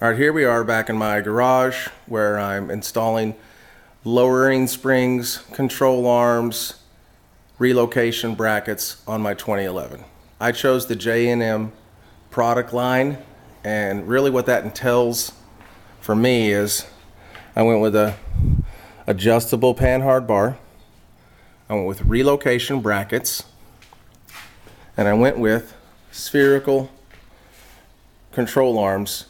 All right, here we are back in my garage where I'm installing lowering springs, control arms, relocation brackets on my 2011. I chose the J&M product line, and really what that entails for me is I went with a adjustable panhard bar, I went with relocation brackets, and I went with spherical control arms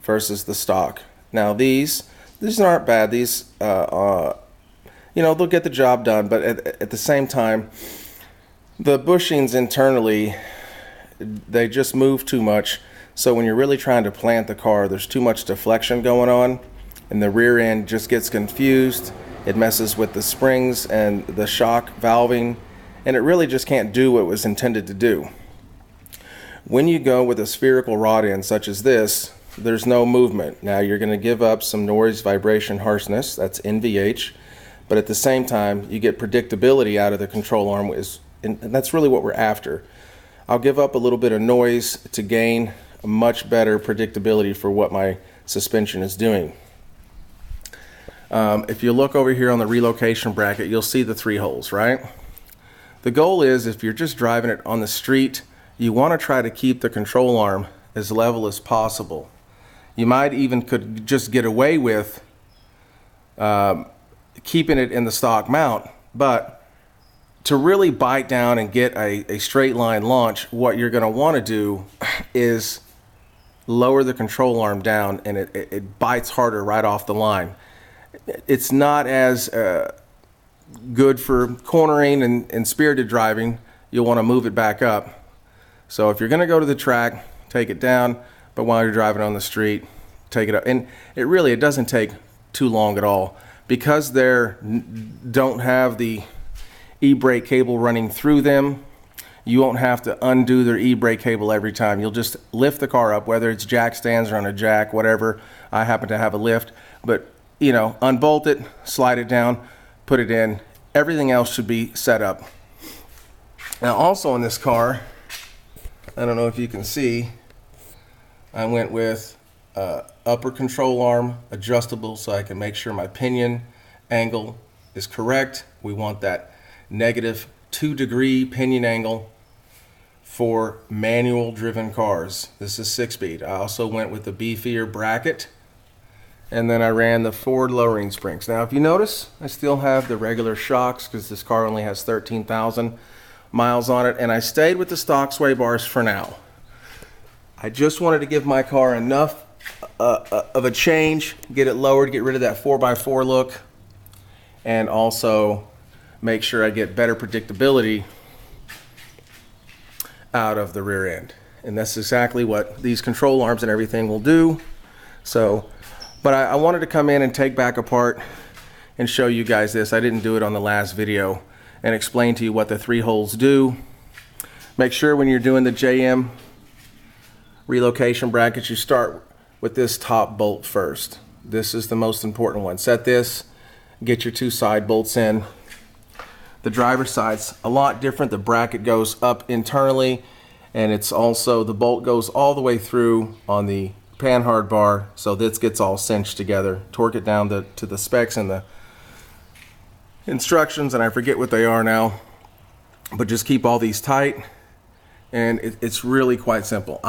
versus the stock. Now these aren't bad. These they'll get the job done, but at the same time, the bushings internally, they just move too much. So when you're really trying to plant the car, there's too much deflection going on, and the rear end just gets confused. It messes with the springs and the shock valving, and it really just can't do what it was intended to do. When you go with a spherical rod end such as this, there's no movement. Now you're going to give up some noise, vibration, harshness, that's NVH, but at the same time you get predictability out of the control arm, and that's really what we're after. I'll give up a little bit of noise to gain a much better predictability for what my suspension is doing. If you look over here on the relocation bracket, you'll see the 3 holes, right? The goal is, if you're just driving it on the street, you want to try to keep the control arm as level as possible. You might even could just get away with keeping it in the stock mount, but to really bite down and get a straight line launch, what you're going to want to do is lower the control arm down, and it bites harder right off the line. It's not as good for cornering and spirited driving. You'll want to move it back up. So if you're going to go to the track, take it down, but while you're driving on the street, take it up. And it doesn't take too long at all, because they don't have the e-brake cable running through them. You won't have to undo their e-brake cable every time. You'll just lift the car up, whether it's jack stands or on a jack, whatever. I happen to have a lift, but unbolt it, slide it down, put it in. Everything else should be set up. Now also in this car, I don't know if you can see, I went with upper control arm adjustable, so I can make sure my pinion angle is correct. We want that -2-degree pinion angle for manual driven cars. This is 6-speed. I also went with the beefier bracket, and then I ran the forward lowering springs. Now if you notice, I still have the regular shocks because this car only has 13,000 miles on it, and I stayed with the stock sway bars for now. I just wanted to give my car enough of a change, get it lowered, get rid of that 4x4 look, and also make sure I get better predictability out of the rear end. And that's exactly what these control arms and everything will do. So, but I wanted to come in and take back apart and show you guys this. I didn't do it on the last video, and explain to you what the 3 holes do. Make sure when you're doing the J&M relocation brackets, you start with this top bolt first. This is the most important one. Set this, get your 2 side bolts in. The driver's side's a lot different. The bracket goes up internally, and it's also, the bolt goes all the way through on the panhard bar, so this gets all cinched together. Torque it down to the specs and the instructions, and I forget what they are now, but just keep all these tight, and it's really quite simple.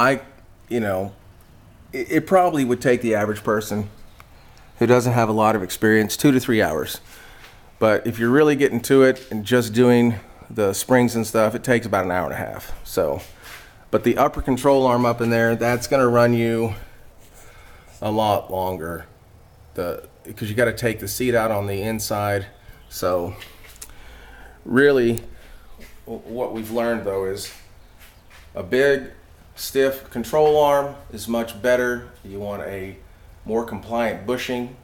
It probably would take the average person who doesn't have a lot of experience 2 to 3 hours, but if you're really getting to it and just doing the springs and stuff, it takes about an hour and a half. So, but the upper control arm up in there, that's going to run you a lot longer, because you got to take the seat out on the inside. So really what we've learned though is a big stiff control arm is much better. You want a more compliant bushing.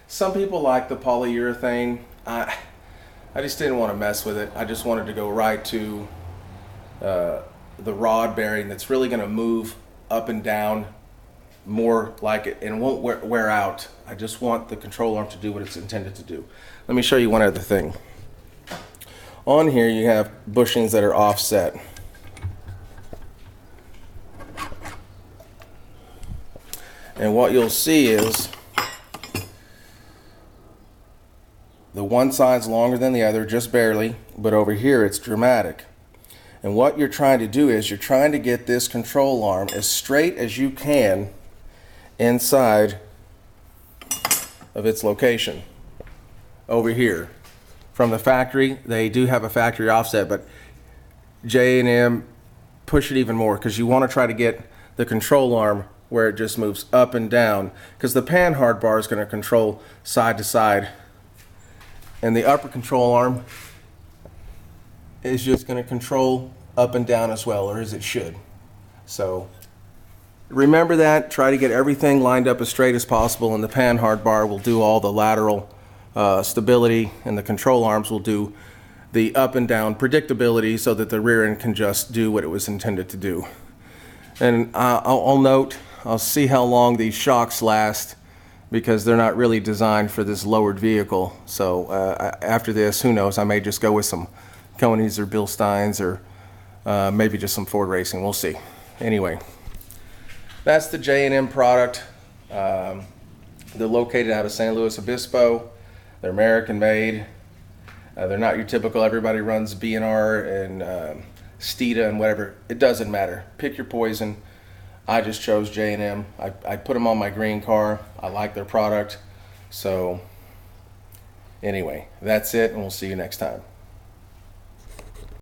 Some people like the polyurethane. I just didn't want to mess with it. I just wanted to go right to the rod bearing that's really going to move up and down more like it, and won't wear out. I just want the control arm to do what it's intended to do. Let me show you one other thing. On here you have bushings that are offset. And what you'll see is the one side's longer than the other, just barely, but over here it's dramatic. And what you're trying to do is you're trying to get this control arm as straight as you can inside of its location over here. From the factory, they do have a factory offset, but J&M push it even more because you want to try to get the control arm where it just moves up and down, because the pan hard bar is going to control side to side, and the upper control arm is just going to control up and down as well, or as it should. So remember that. Try to get everything lined up as straight as possible, and the pan hard bar will do all the lateral stability, and the control arms will do the up and down predictability so that the rear end can just do what it was intended to do. And I'll note, I'll see how long these shocks last, because they're not really designed for this lowered vehicle. So after this, who knows, I may just go with some Coney's or Bill Stein's, or maybe just some Ford Racing. We'll see. Anyway, that's the J&M product. They're located out of San Luis Obispo. They're American made. They're not your typical, everybody runs B&R and Steeda and whatever. It doesn't matter. Pick your poison. I just chose J&M. I put them on my green car. I like their product. So anyway, that's it, and we'll see you next time.